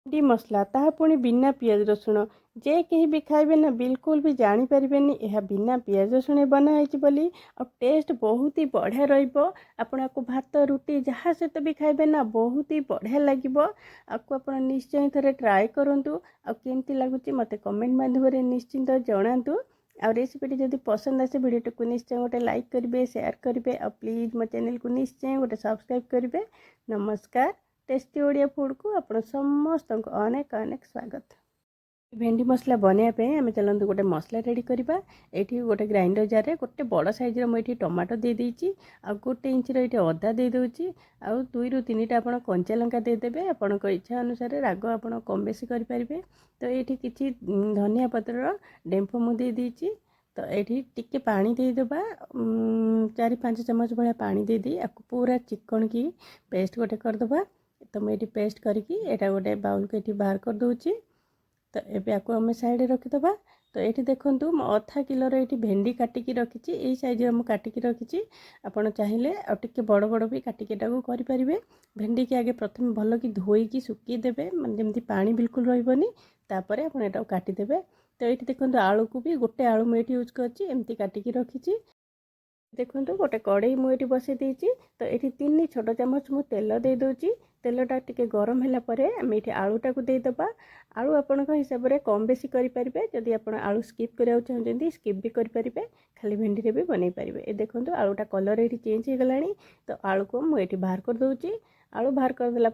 D मसला ताहा पुणी बिना पियाज रसुण जे कहीं भी खाइबे ना बिल्कुल भी जानी परिबेनी यह बिना पियाज रसुण बनाई बोली और टेस्ट बहुत ही बढ़िया रहिबो। आपण आपको भात रुटी जहाँ सहित भी खाइबे ना बहुत ही बढ़िया लगिबो। आपको आपण निश्चय थरे ट्राए करंतु आ केमती लागुची मते कमेंट माध्यम रे निश्चिंत जणांतु। आ रेसिपीटी जदि पसंद आसे वीडियो को निश्चय गोटे लाइक करेंगे, शेयर करेंगे और प्लीज मो चैनल को निश्चय गोटे सब्सक्राइब करेंगे। नमस्कार। टेस्टी ओडिया फूड को आपण समस्त अनेक अनेक स्वागत। भेंडी मसला बनाया आम चलते गोटे मसला रेडी करवा। ये गोटे ग्राइंडर जार गोटे बड़ साइज ये टमाटो दे देती आ गोटे इंचर ये अदा दे दूँगी आउ 2 ରୁ 3टा आप कंचा लंका देदेवे। आपण इच्छा अनुसार राग आप कम बेसी करेंगे। तो ये किसी धनिया पतर डेम्फो मुझे देती। तो ये टिके पानी देदेबा 4-5 चम्मच भाया पानी दे दी आपको पूरा चिकन की पेस्ट गोटे करदे। तो मुझे पेस्ट करके यहाँ गोटे बाउल को ये बाहर कर दूची। तो ये आपको आम साइड रखीदबा। तो ये देखूँ अधा किलोर ये भेंडी काटिकी रखी यही साइज मुझे काटिकी रखी। आपड़ चाहिए आगे बड़ बड़ भी काटिकी करेंगे। भेंडी की आगे प्रथम भल कि धोईकी सुखीदेवे जमी पानी बिल्कुल रही तापर आप काटिदेवे। तो ये देखो आलू को भी गोटे आलू मुझे यूज करमती काटिकी रखी। देखो गोटे कड़े मुझे बसई देती। तो ये 3 छोट चामच मु तेल दे दूची। तेलटा टिके गरम है आम ये आलूटा को देदेबा। आलू आपण हिसाब से कम बेसी करेंगे। जदि आप आलू स्किप करने चाहते स्किप भी करेंगे। खाली भेंडी भी बनई पारे। ये देखो आलूटा कलर ये चेंज हो गला। तो आलू को मुझे बाहर कर दूची। आलू बाहर करदेला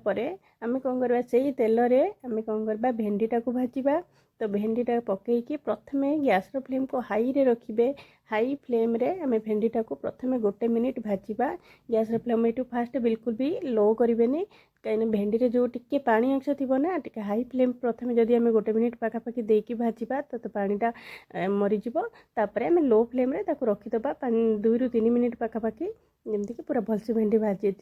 आम कौन करवा से तेल आम कौन करवा भेंडीटा को भाजवा। तो भेंडीटा पकईकी प्रथमे गैस फ्लेम को हाई रे रखिए। हाई फ्लेम रे आम भेंडीटा को प्रथमे 1 मिनिट भाजवा। गैस फ्लेम यू फास्ट बिल्कुल भी लो करें कहीं भेंडी रे जो टिके पानी अंश थी ना टिके हाई फ्लेम प्रथम जदि आम 1 मिनिट पाखापाखि देकी भाजवा तो पानीटा मरीज। तापर आम लो फ्लेम रे ताको रखीदबा 2 ରୁ 3 मिनिट पाखापाखि जमीक पूरा भलसे भेंडी भाजी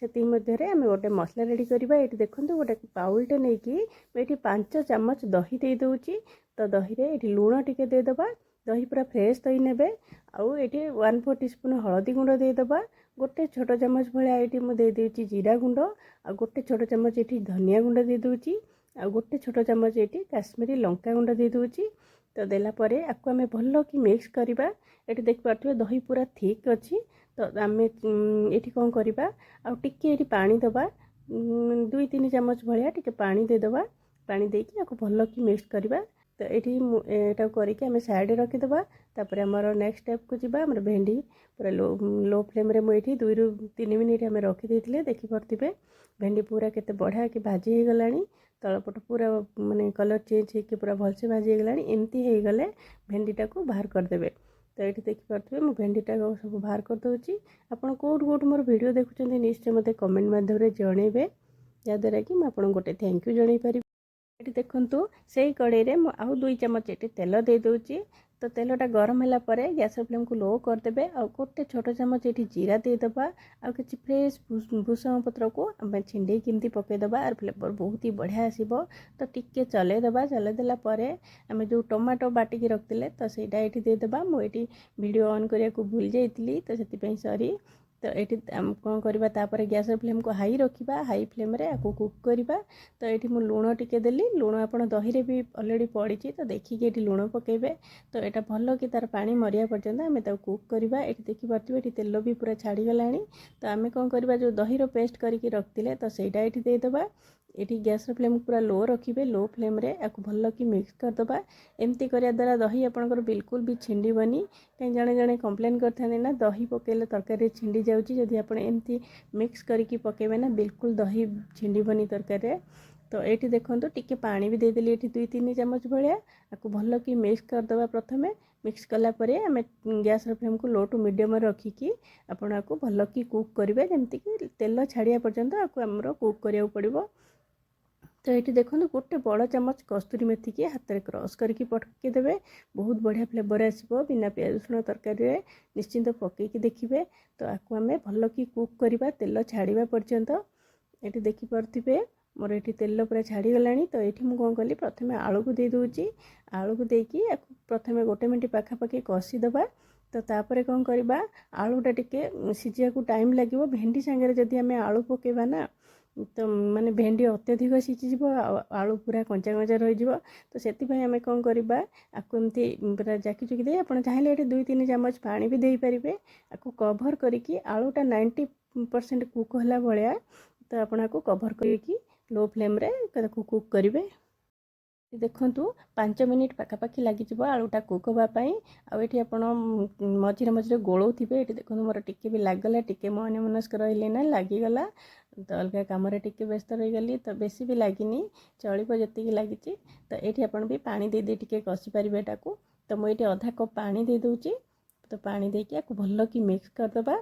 से मध्य आम गोटे मसला रेडी करवा। ये देखो गोटे बाउलटे नहीं कि ये 5 चामच दही दे दूची। तो दही रे ये लुण टिके देदेबा। दही पूरा फ्रेश दही ने आउ ये 1/4 टीस्पून हलदी गुंड देदेबा। गोटे छोट चामच भाया ये मुझे देदेची जीरा गुंड आ गोटे छोट चामच ये धनिया गुंड दे दूची आ गोटे छोट चामच ये काश्मीरी लंका गुंड दे दूची। तो देलापर आपको आम भल कि मिक्स करवा। ये देखिए दही पूरा थिक अच्छी। तो आम ये कौन करवा आउ टिके ये पानी दबा 2-3 चामच भाया टिके पानी देदेबा। पानी देकी आपको भल कि मिक्स करवा। तो ये करके आम साइड रखीदबा। तापर आमर नेक्स्ट स्टेप को जीवा। आमर भेंडी पूरा लो फ्लेम रे मुझे 2 ରୁ 3 मिनिट आम रखीदे देखिपे भेंडी पूरा केते बढ़िया कि भाजी हो गला। तलपट पूरा माने कलर चेंज होकर पूरा भलसे भाजी हो गला। एमती हो गले भेंडीटा को बाहर करदेवे। तो ये देखिपे मुझे भेंडीटा सब बाहर कर दूची। आपड़ कौट मोर वीडियो देखुं निश्चय मत कमेंट माध्यम जनइबे जहाँद्वारा कि मुझे गोटे थैंक यू जन पारि। ये देखु से कड़े आउ 2 चामच ये तेल दे दूची। तो तेलटा गरम है गैस फ्लेम को लो करदे। आ गोटे छोट चामच ये जीरा देदेबा आ कि फ्रेश भूसंग पत्र को आम छिंडे केमती पकईदबा। आर फ्लेवर बहुत ही बढ़िया आसब। तो टिके चलईदबा। चलईदेला आम जो टमाटो बाटिकी रखते तो सहीटा ये देदेबा। मुझे वीडियो ऑन करने को भूल जाइली तो से सॉरी। तो ये कौन करवा तापर गैस फ्लेम को हाई रखा। हाई फ्लेम रे आपको कुक करवा। तो ये मुझे लुण टिके देली। लुण आप दही रे भी अलरेडी पड़ी। तो देखिए ये लुण पकेबे। तो यहाँ भल कि तार पानी मरिया पर्यंत आम कुक करवा। ये देखिपे ये तेल भी पूरा छाड़गला। तो आम कौन करवा जो दही पेस्ट करके रखते तो सहीटा ये देदेबा। ये गैस फ्लेम पूरा लो रखिए। लो फ्लेम रे आपको भल कि मिक्स करदबा। एमती करने द्वारा दही आपंकर बिल्कुल भी छिंडीबनी। कहीं जड़े जड़े कंप्लेन करते ना दही पकेले तरकारी छिंडी जाऊँगी। जदि आप एमती मिक्स करके पकेबे ना बिल्कुल दही छिंडीबनी तरकारी। तो ये देखो टिके पानी भी देदेली ये 2-3 चामच भाया आपको भल कि मिक्स करदबा। प्रथमे मिक्स कलापर आम गैस फ्लेम को लो टू मीडियम रखिकी आपन आपको भल कि कुक करेंगे जमती कि तेल छाड़िया पर्यंत आपको आमर कुक करिया पड़िबो। तो ये देखो गोटे बड़ चामच कस्तूरी मेथी की हाथ में क्रश करके पकेदेवे। बहुत बढ़िया फ्लेवर आसो बिना प्याज रसुण तरकारी निश्चिंत पकईकी देखिए। तो आपको आम भल कि कुक करवा तेल छाड़ा पर्यंत। ये देखिपे मोर ये तेल पूरा छाड़गला। तो ये मुझे कौन कली प्रथम आलू को दे दूची। आलू को देकी प्रथम 1 मिनिट पाखापाखि कषिदबा। तो तापर कौन करवा आलूटा टिके सिझा को टाइम लगे। भेंडी सांगे जदि आम आलू पकेबा ना ତ ମାନେ ଭେଣ୍ଡି ଅତ୍ୟଧିକ ସିଝିଯିବ ଆଉ ଆଳୁ ପୁରା କଞ୍ଚା କଞ୍ଚା ରହିଯିବ। ତ ସେଥିପାଇଁ ଆମେ କ'ଣ କରିବା, ଆକୁ ଏମିତି ପୁରା ଜାକି ଜୁକି ଦେଇ ଆପଣ ଚାହିଁଲେ ଏଠି 2-3 ଚାମଚ ପାଣି ବି ଦେଇପାରିବେ। ଆକୁ କଭର୍ କରିକି ଆଳୁଟା 90% କୁକ୍ ହେଲା ଭଳିଆ ତ ଆପଣ ଆକୁ କଭର୍ କରିକି ଲୋ ଫ୍ଲେମ୍ରେ ତାକୁ କୁକ୍ କରିବେ। ଦେଖନ୍ତୁ 5 ମିନିଟ୍ ପାଖାପାଖି ଲାଗିଯିବ ଆଳୁଟା କୁକ୍ ହେବା ପାଇଁ। ଆଉ ଏଠି ଆପଣ ମଝିରେ ମଝିରେ ଗୋଳଉଥିବେ। ଏଠି ଦେଖନ୍ତୁ ମୋର ଟିକେ ବି ଲାଗିଗଲା, ଟିକେ ମୁଁ ଅନ୍ୟମନସ୍କ ରହିଲି ନା ଲାଗିଗଲା। ତ ଅଲଗା କାମରେ ଟିକେ ବ୍ୟସ୍ତ ରହିଗଲି, ତ ବେଶୀ ବି ଲାଗିନି, ଚଳିବ ଯେତିକି ଲାଗିଛି। ତ ଏଇଠି ଆପଣ ବି ପାଣି ଦେଇ ଟିକେ କଷିପାରିବେ ଏଟାକୁ। ତ ମୁଁ ଏଇଠି ଅଧା କପ୍ ପାଣି ଦେଇ ଦେଉଛି। ତ ପାଣି ଦେଇକି ଆକୁ ଭଲକି ମିକ୍ସ କରିଦେବା।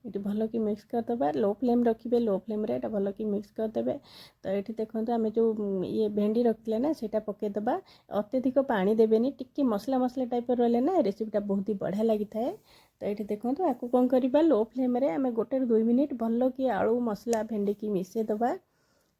ଏଠି ଭଲକି ମିକ୍ସ କରିଦେବା, ଲୋ ଫ୍ଲେମ୍ ରଖିବେ, ଲୋ ଫ୍ଲେମ୍ରେ ଏଇଟା ଭଲକି ମିକ୍ସ କରିଦେବେ। ତ ଏଠି ଦେଖନ୍ତୁ ଆମେ ଯେଉଁ ଇଏ ଭେଣ୍ଡି ରଖିଥିଲେ ନା ସେଇଟା ପକାଇଦେବା। ଅତ୍ୟଧିକ ପାଣି ଦେବେନି, ଟିକେ ମସଲା ଟାଇପ୍ର ରହିଲେ ନା ରେସିପିଟା ବହୁତ ବଢ଼ିଆ ଲାଗିଥାଏ। ତ ଏଠି ଦେଖନ୍ତୁ ଆକୁ କ'ଣ କରିବା, ଲୋ ଫ୍ଲେମ୍ରେ ଆମେ 1-2 ମିନିଟ୍ ଭଲକି ଆଳୁ ମସଲା ଭେଣ୍ଡିକି ମିଶାଇଦେବା।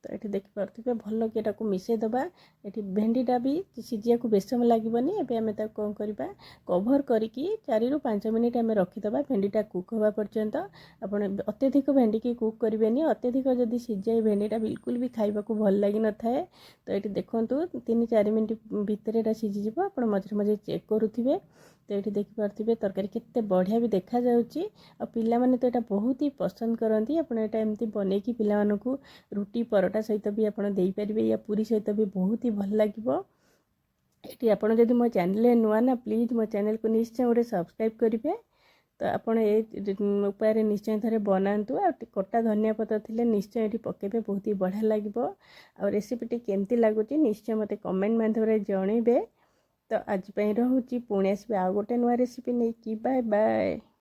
ତ ଏଠି ଦେଖିପାରୁଥିବେ ଭଲକି ଏଟାକୁ ମିଶାଇଦେବା। ଏଠି ଭେଣ୍ଡିଟା ବି ସିଝିବାକୁ ବେଶୀ ସମୟ ଲାଗିବନି। ଏବେ ଆମେ ତାକୁ କ'ଣ କରିବା, କଭର୍ କରିକି 4-5 ମିନିଟ୍ ଆମେ ରଖିଦେବା ଭେଣ୍ଡିଟା କୁକ୍ ହେବା ପର୍ଯ୍ୟନ୍ତ। ଆପଣ ଅତ୍ୟଧିକ ଭେଣ୍ଡିକି କୁକ୍ କରିବେନି, ଅତ୍ୟଧିକ ଯଦି ସିଝାଇ ଭେଣ୍ଡିଟା ବିଲକୁଲ ବି ଖାଇବାକୁ ଭଲ ଲାଗିନଥାଏ। ତ ଏଠି ଦେଖନ୍ତୁ 3-4 ମିନିଟ୍ ଭିତରେ ଏଟା ସିଝିଯିବ। ଆପଣ ମଝିରେ ମଝିରେ ଚେକ୍ କରୁଥିବେ। ତ ଏଠି ଦେଖିପାରୁଥିବେ ତରକାରୀ କେତେ ବଢ଼ିଆ ବି ଦେଖାଯାଉଛି। ଆଉ ପିଲାମାନେ ତ ଏଇଟା ବହୁତ ହି ପସନ୍ଦ କରନ୍ତି। ଆପଣ ଏଇଟା ଏମିତି ବନେଇକି ପିଲାମାନଙ୍କୁ ରୁଟି ପରଟା ସହିତ ବି ଆପଣ ଦେଇପାରିବେ, ୟା ପୁରୀ ସହିତ ବି ବହୁତ ହି ଭଲ ଲାଗିବ। ଏଠି ଆପଣ ଯଦି ମୋ ଚ୍ୟାନେଲରେ ନୂଆ ନା, ପ୍ଲିଜ୍ ମୋ ଚ୍ୟାନେଲକୁ ନିଶ୍ଚୟ ଗୋଟେ ସବସ୍କ୍ରାଇବ୍ କରିବେ। ତ ଆପଣ ଏ ଉପାୟରେ ନିଶ୍ଚୟ ଥରେ ବନାନ୍ତୁ। ଆଉ କଟା ଧନିଆ ପତ୍ର ଥିଲେ ନିଶ୍ଚୟ ଏଠି ପକାଇବେ, ବହୁତ ହି ବଢ଼ିଆ ଲାଗିବ। ଆଉ ରେସିପିଟି କେମିତି ଲାଗୁଛି ନିଶ୍ଚୟ ମୋତେ କମେଣ୍ଟ ମାଧ୍ୟମରେ ଜଣାଇବେ। ତ ଆଜି ପାଇଁ ରହୁଛି, ପୁଣି ଆସିବେ ଆଉ ଗୋଟେ ନୂଆ ରେସିପି ନେଇକି। Bye bye.